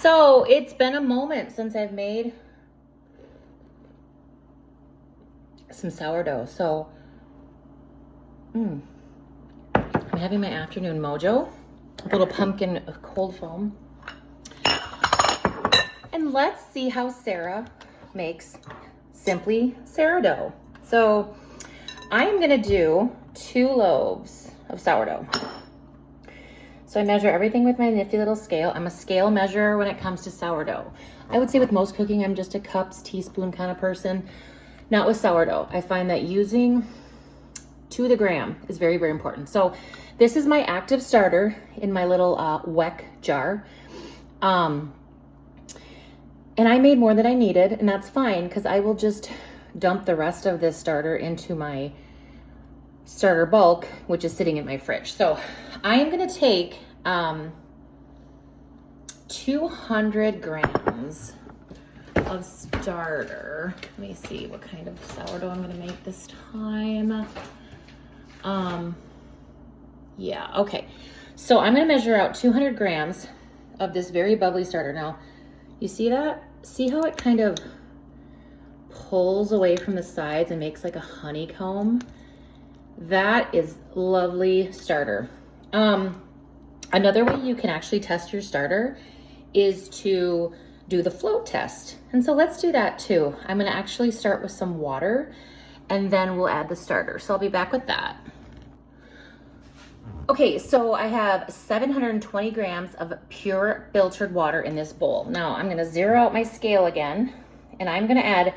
So it's been a moment since I've made some sourdough. So I'm having my afternoon mojo, a little pumpkin cold foam. And let's see how Sara makes Simply Sourdough. So I'm gonna do 2 loaves of sourdough. So I measure everything with my nifty little scale. I'm a scale measurer when it comes to sourdough. I would say with most cooking, I'm just a cups, teaspoon kind of person. Not with sourdough. I find that using to the gram is very, very important. So this is my active starter in my little WEC jar. And I made more than I needed, and that's fine because I will just dump the rest of this starter into my starter bulk, which is sitting in my fridge. So I am going to take 200 grams of starter. Let me see what kind of sourdough I'm going to make this time. Yeah, okay. So I'm going to measure out 200 grams of this very bubbly starter. Now, you see that? See how it kind of pulls away from the sides and makes like a honeycomb? That is lovely starter. Another way you can actually test your starter is to do the float test. And so let's do that too. I'm gonna actually start with some water and then we'll add the starter. So I'll be back with that. Okay, so I have 720 grams of pure filtered water in this bowl. Now I'm gonna zero out my scale again and I'm gonna add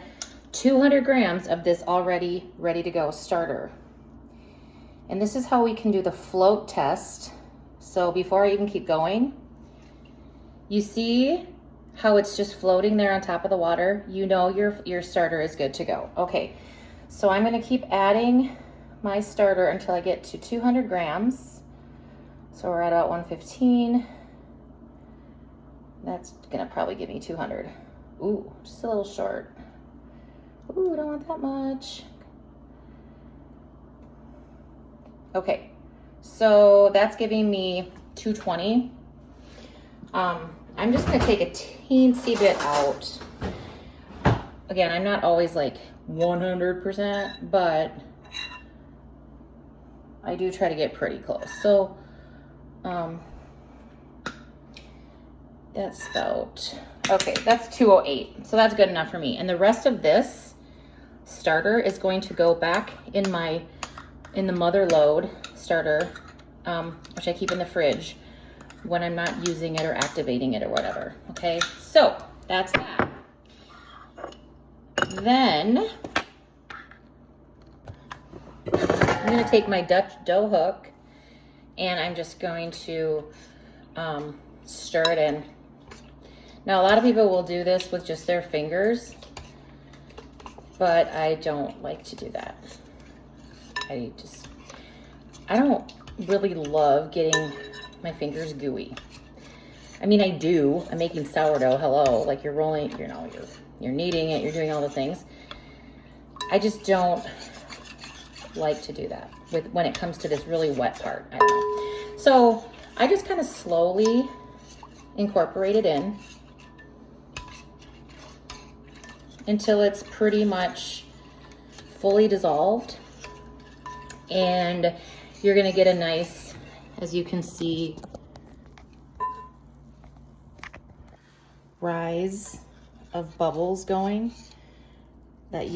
200 grams of this already ready to go starter. And this is how we can do the float test. So before I even keep going, you see how it's just floating there on top of the water? You know your starter is good to go. Okay, so I'm gonna keep adding my starter until I get to 200 grams. So we're at about 115. That's gonna probably give me 200. Ooh, just a little short. Ooh, I don't want that much. Okay, so that's giving me 220. I'm just gonna take a teensy bit out. Again, I'm not always like 100%, but I do try to get pretty close. So that's about, okay, that's 208. So that's good enough for me. And the rest of this starter is going to go back in the mother load starter, which I keep in the fridge when I'm not using it or activating it or whatever. Okay, so that's that. Then I'm gonna take my Dutch dough hook and I'm just going to stir it in. Now a lot of people will do this with just their fingers, but I don't like to do that. I don't really love getting my fingers gooey. I mean, I do. I'm making sourdough. Hello, like you're rolling, you know, you're kneading it, you're doing all the things. I just don't like to do that when it comes to this really wet part. I don't know. So I just kind of slowly incorporate it in until it's pretty much fully dissolved. And you're gonna get a nice, as you can see, rise of bubbles going. That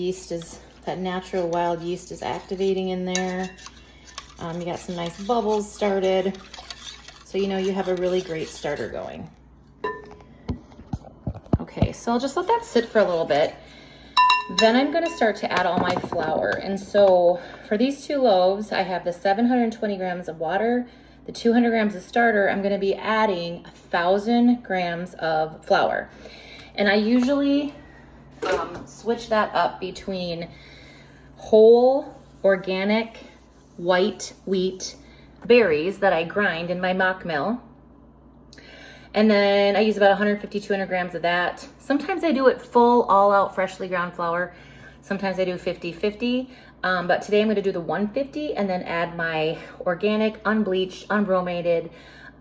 natural wild yeast is activating in there. You got some nice bubbles started. So you know you have a really great starter going. Okay, so I'll just let that sit for a little bit. Then I'm gonna start to add all my flour. And so for these 2 loaves, I have the 720 grams of water, the 200 grams of starter. I'm gonna be adding 1,000 grams of flour. And I usually switch that up between whole, organic, white wheat berries that I grind in my mock mill. And then I use about 150, 200 grams of that. Sometimes I do it full, all out, freshly ground flour. Sometimes I do 50-50. But today I'm gonna do the 150 and then add my organic, unbleached, unbromated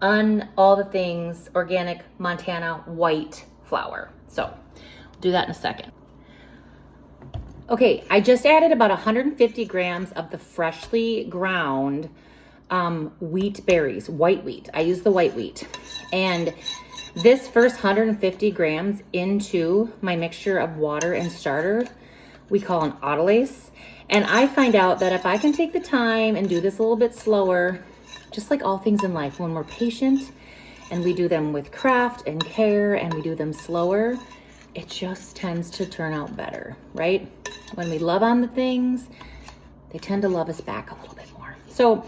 all the things, organic Montana white flour. So we'll do that in a second. Okay, I just added about 150 grams of the freshly ground wheat berries, white wheat. I use the white wheat. And this first 150 grams into my mixture of water and starter, we call an autolyse. And I find out that if I can take the time and do this a little bit slower, just like all things in life, when we're patient and we do them with craft and care and we do them slower, it just tends to turn out better, right? When we love on the things, they tend to love us back a little bit more. So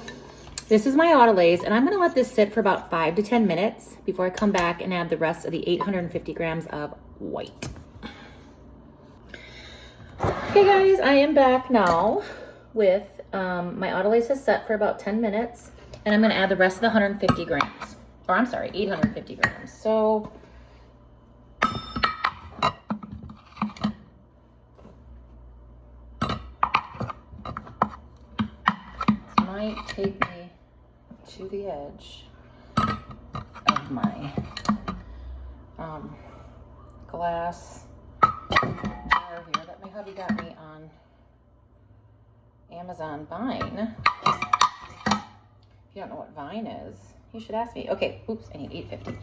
this is my autolyse, and I'm gonna let this sit for about 5 to 10 minutes before I come back and add the rest of the 850 grams of white. Okay guys, I am back now with my autolyse is set for about 10 minutes, and I'm gonna add the rest of the 150 grams, or I'm sorry, 850 grams. So might take me to the edge of my glass jar here that my hubby got me on Amazon Vine. If you don't know what Vine is, you should ask me. Okay, oops, I need 850.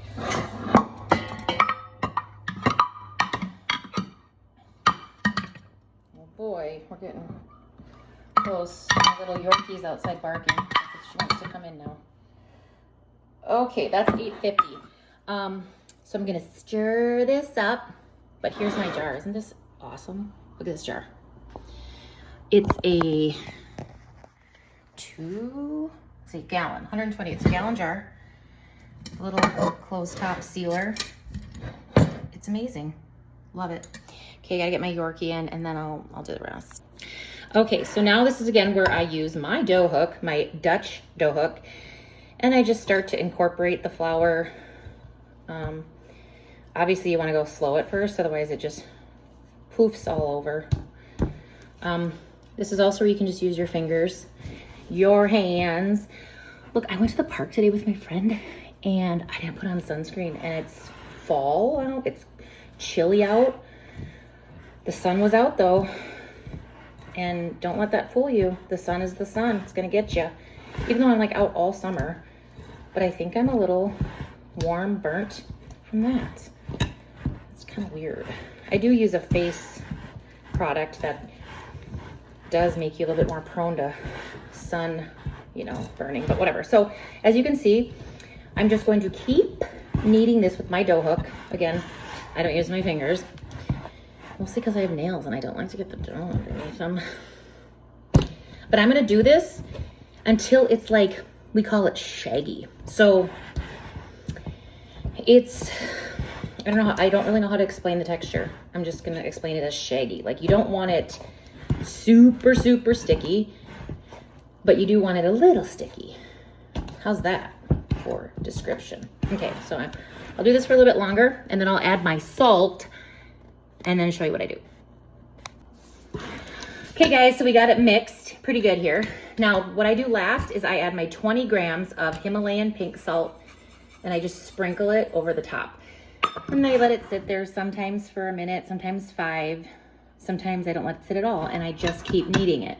Oh boy, we're getting close. My little Yorkie's outside barking. She wants to come in now. Okay, that's 850. So I'm gonna stir this up, but here's my jar. Isn't this awesome? Look at this jar. It's a gallon, 120. It's a gallon jar. A little closed top sealer. It's amazing. Love it. Okay, gotta get my Yorkie in, and then I'll do the rest. Okay, so now this is again where I use my dough hook, my Dutch dough hook, and I just start to incorporate the flour. Obviously you wanna go slow at first, otherwise it just poofs all over. This is also where you can just use your fingers, your hands. Look, I went to the park today with my friend and I didn't put on sunscreen, and it's fall out, it's chilly out. The sun was out though. And don't let that fool you. The sun is the sun. It's gonna get you. Even though I'm like out all summer, but I think I'm a little warm, burnt from that. It's kind of weird. I do use a face product that does make you a little bit more prone to sun, burning, but whatever. So as you can see, I'm just going to keep kneading this with my dough hook. Again, I don't use my fingers. Mostly because I have nails and I don't like to get the dough underneath them. But I'm gonna do this until it's like, we call it shaggy. So it's, I don't really know how to explain the texture. I'm just gonna explain it as shaggy. Like, you don't want it super, super sticky, but you do want it a little sticky. How's that for description? Okay, so I'll do this for a little bit longer, and then I'll add my salt and then show you what I do. Okay guys, so we got it mixed pretty good here. Now what I do last is I add my 20 grams of Himalayan pink salt, and I just sprinkle it over the top. And I let it sit there sometimes for a minute, sometimes 5, sometimes I don't let it sit at all, and I just keep kneading it.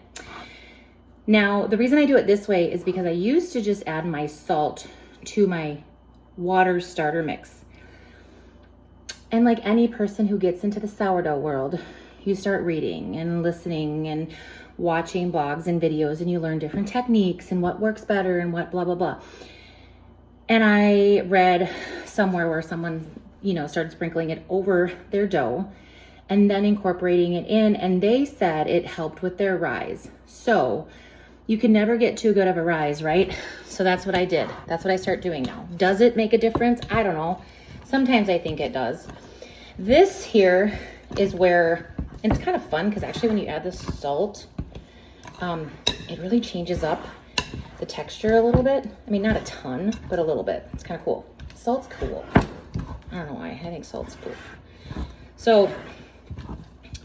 Now the reason I do it this way is because I used to just add my salt to my water starter mix. And like any person who gets into the sourdough world, you start reading and listening and watching blogs and videos, and you learn different techniques and what works better and what blah, blah, blah. And I read somewhere where someone, started sprinkling it over their dough and then incorporating it in, and they said it helped with their rise. So you can never get too good of a rise, right? So that's what I did. That's what I start doing now. Does it make a difference? I don't know. Sometimes I think it does. This here is where, and it's kind of fun because actually when you add the salt, it really changes up the texture a little bit. I mean, not a ton, but a little bit. It's kind of cool. Salt's cool. I don't know why. I think salt's cool. So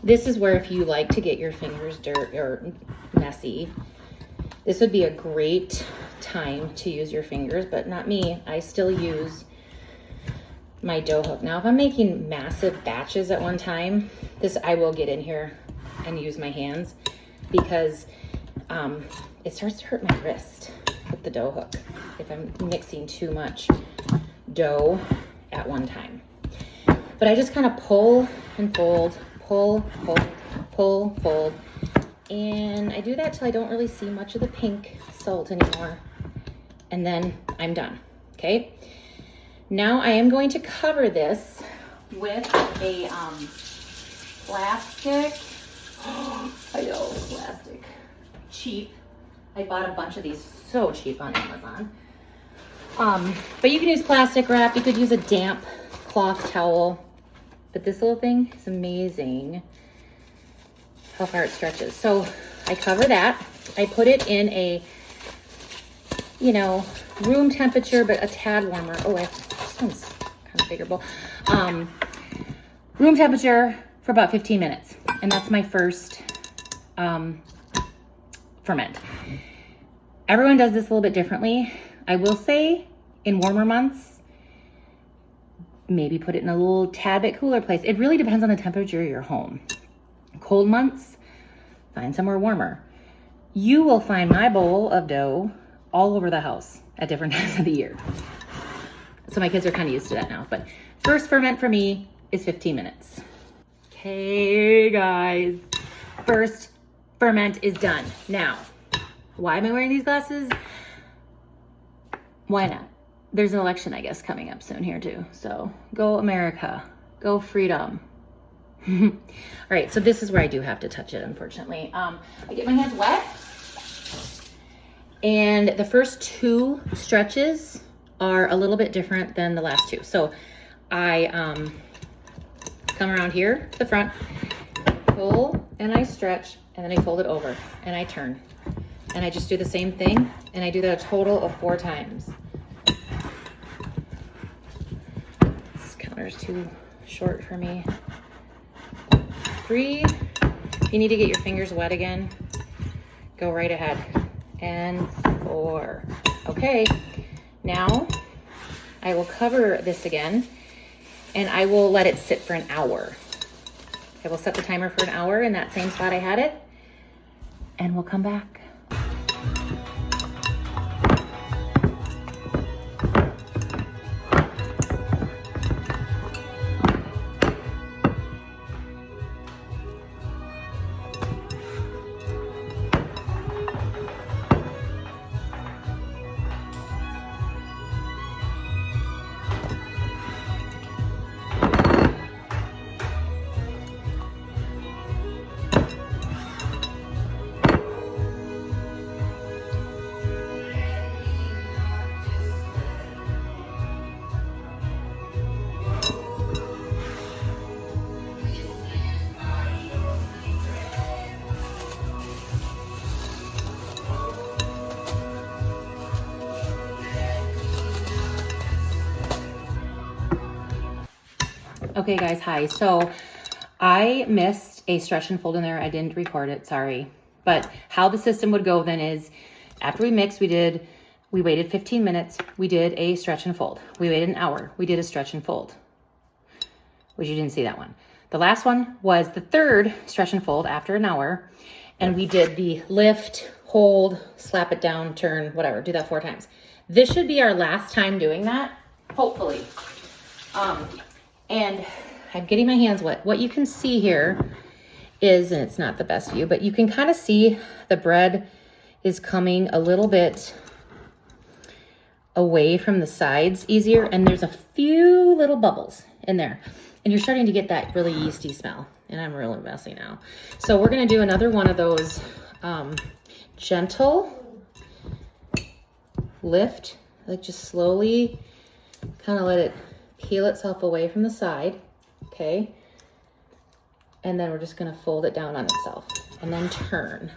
this is where if you like to get your fingers dirty or messy, this would be a great time to use your fingers, but not me. I still use my dough hook. Now, if I'm making massive batches at one time, I will get in here and use my hands because it starts to hurt my wrist with the dough hook if I'm mixing too much dough at one time. But I just kind of pull and fold, pull, fold, pull, fold. And I do that till I don't really see much of the pink salt anymore. And then I'm done, okay? Now I am going to cover this with a plastic, I know, plastic, cheap. I bought a bunch of these so cheap on Amazon. But you can use plastic wrap, you could use a damp cloth towel, but this little thing is amazing how far it stretches. So I cover that. I put it in a, you know, room temperature, but a tad warmer. Oh, this one's kind of bigger bowl. Room temperature for about 15 minutes. And that's my first ferment. Everyone does this a little bit differently. I will say in warmer months, maybe put it in a little tad bit cooler place. It really depends on the temperature of your home. Cold months, find somewhere warmer. You will find my bowl of dough all over the house at different times of the year. So my kids are kind of used to that now. But first ferment for me is 15 minutes. Okay, guys. First ferment is done. Now, why am I wearing these glasses? Why not? There's an election, I guess, coming up soon here too. So go America, go freedom. All right, so this is where I do have to touch it, unfortunately. I get my hands wet. And the first two stretches are a little bit different than the last two. So I come around here to the front, pull, and I stretch, and then I fold it over, and I turn. And I just do the same thing, and I do that a total of 4 times. This counter's too short for me. 3. If you need to get your fingers wet again, go right ahead. And 4. Okay, now I will cover this again, and I will let it sit for an hour. I will set the timer for an hour in that same spot I had it, and we'll come back. Okay guys, hi. So I missed a stretch and fold in there. I didn't record it, sorry. But how the system would go then is after we mixed, we waited 15 minutes. We did a stretch and fold. We waited an hour. We did a stretch and fold, which you didn't see that one. The last one was the third stretch and fold after an hour. And we did the lift, hold, slap it down, turn, whatever, do that 4 times. This should be our last time doing that, hopefully. And I'm getting my hands wet. What you can see here is, and it's not the best view, but you can kind of see the bread is coming a little bit away from the sides easier. And there's a few little bubbles in there. And you're starting to get that really yeasty smell. And I'm really messy now. So we're going to do another one of those gentle lift, like just slowly kind of let it peel itself away from the side, okay? And then we're just gonna fold it down on itself and then turn.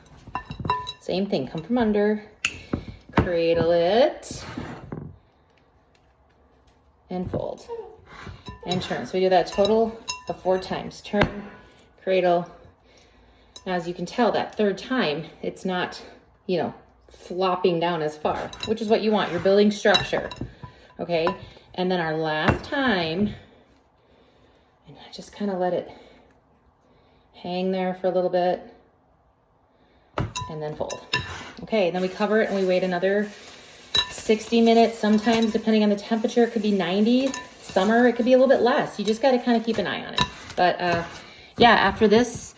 Same thing, come from under, cradle it, and fold, and turn. So we do that a total of 4 times. Turn, cradle. Now as you can tell, that third time, it's not, flopping down as far, which is what you want. You're building structure, okay? And then our last time, and I just kind of let it hang there for a little bit and then fold. Okay, then we cover it and we wait another 60 minutes. Sometimes, depending on the temperature, it could be 90. Summer, it could be a little bit less. You just got to kind of keep an eye on it. But yeah, after this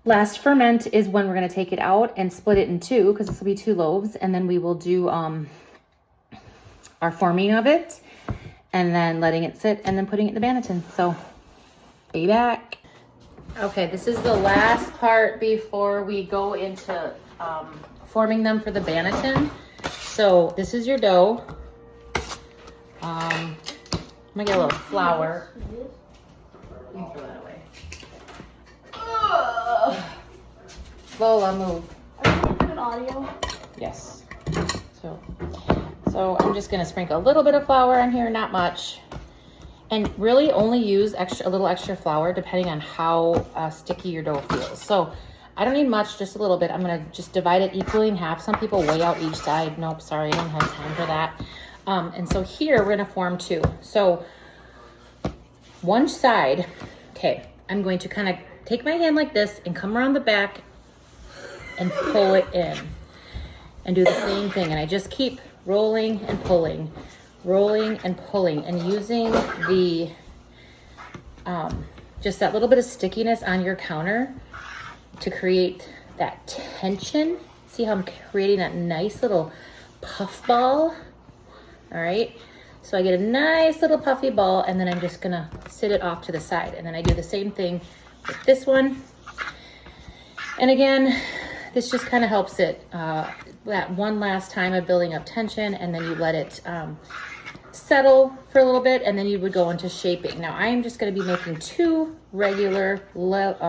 last ferment is when we're going to take it out and split it in two, because this will be 2 loaves. And then we will do our forming of it and then letting it sit and then putting it in the Banneton. So be back. Okay, this is the last part before we go into forming them for the Banneton. So this is your dough. I'm gonna get a little flour. You can throw that away. Lola, move. Are you doing audio? Yes. So I'm just gonna sprinkle a little bit of flour on here, not much. And really only use a little extra flour depending on how sticky your dough feels. So I don't need much, just a little bit. I'm gonna just divide it equally in half. Some people weigh out each side. Nope, sorry, I don't have time for that. And so here we're gonna form 2. So one side, okay, I'm going to kind of take my hand like this and come around the back and pull it in and do the same thing. And I just keep rolling and pulling, and using the, just that little bit of stickiness on your counter to create that tension. See how I'm creating that nice little puff ball? All right, so I get a nice little puffy ball, and then I'm just gonna sit it off to the side. And then I do the same thing with this one. And again, this just kind of helps it, that one last time of building up tension, and then you let it settle for a little bit, and then you would go into shaping. Now I am just gonna be making 2 regular loaves.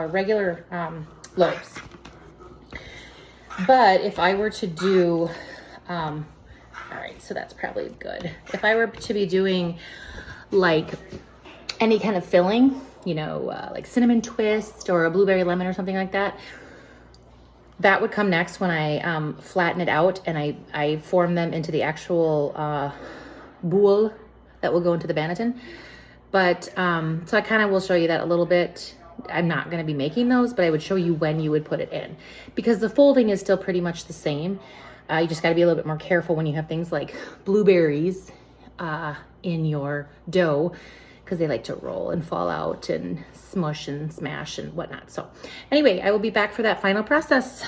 But if I were to do, all right, so that's probably good. If I were to be doing like any kind of filling, you know, like cinnamon twist or a blueberry lemon or something like that, that would come next when I flatten it out and I form them into the actual boule that will go into the Banneton. But so I kind of will show you that a little bit. I'm not going to be making those, but I would show you when you would put it in, because the folding is still pretty much the same. You just got to be a little bit more careful when you have things like blueberries in your dough, because they like to roll and fall out and smush and smash and whatnot. So anyway, I will be back for that final process.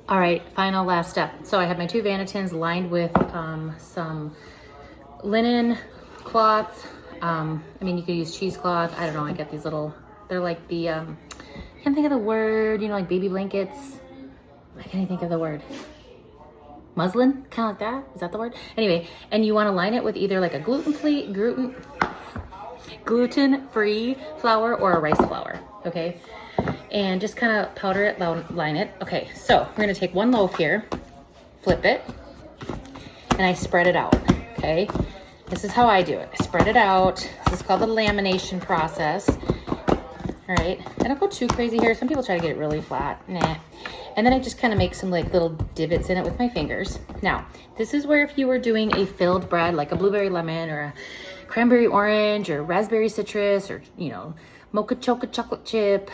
All right, final last step. So I have my 2 Bannetons lined with some linen cloth. I mean, you could use cheesecloth. I don't know, I get these little, they're like the, I can't think of the word, you know, like baby blankets. I can't even think of the word. Muslin, kind of like that. Is that the word? Anyway, and you want to line it with either like a gluten-free flour or a rice flour, okay? And just kind of powder it, line it. Okay, so we're going to take 1 loaf here, flip it, and I spread it out, okay? This is how I do it. I spread it out. This is called the lamination process. All right, I don't go too crazy here. Some people try to get it really flat. Nah. And then I just kind of make some like little divots in it with my fingers. Now, this is where if you were doing a filled bread, like a blueberry lemon or a cranberry orange or raspberry citrus or, you know, mocha chocolate chip,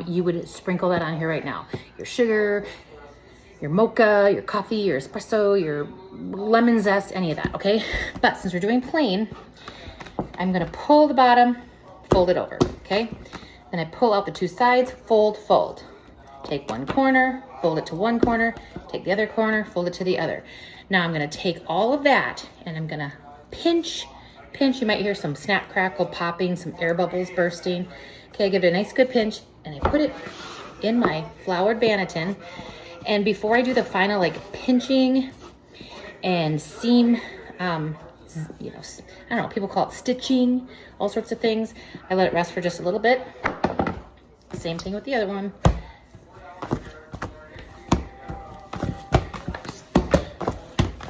you would sprinkle that on here right now. Your sugar, your mocha, your coffee, your espresso, your lemon zest, any of that, okay? But since we're doing plain, I'm gonna pull the bottom, fold it over, okay? Then I pull out the 2 sides, fold, fold. Take 1 corner, fold it to 1 corner, take the other corner, fold it to the other. Now I'm gonna take all of that and I'm gonna pinch. You might hear some snap, crackle, popping, some air bubbles bursting. Okay, I give it a nice good pinch and I put it in my floured Banneton. And before I do the final like pinching and seam, you know, I don't know, people call it stitching, all sorts of things. I let it rest for just a little bit. Same thing with the other one.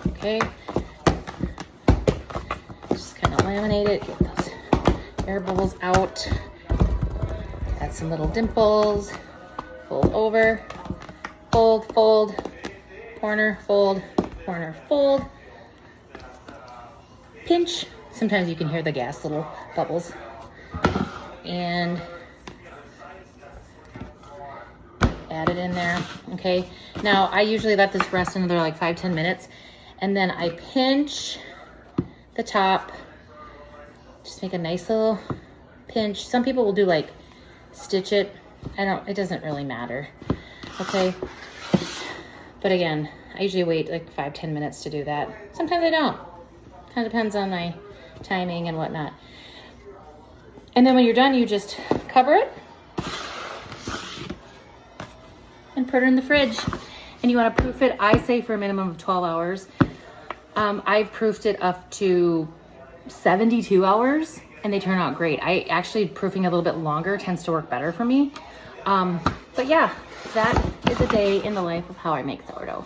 Okay. Just kind of laminate it, get those air bubbles out. Add some little dimples. Fold over, fold, fold. corner, fold, pinch. Sometimes you can hear the gas little bubbles. And add it in there, okay? Now, I usually let this rest another like 5-10 minutes, and then I pinch the top. Just make a nice little pinch. Some people will do like stitch it. It doesn't really matter, okay? But again, I usually wait like 5-10 minutes to do that. Sometimes I don't. Kind of depends on my timing and whatnot. And then when you're done, you just cover it and put it in the fridge. And you want to proof it, I say, for a minimum of 12 hours. I've proofed it up to 72 hours and they turn out great. I actually, proofing a little bit longer tends to work better for me. But yeah, that is a day in the life of how I make sourdough.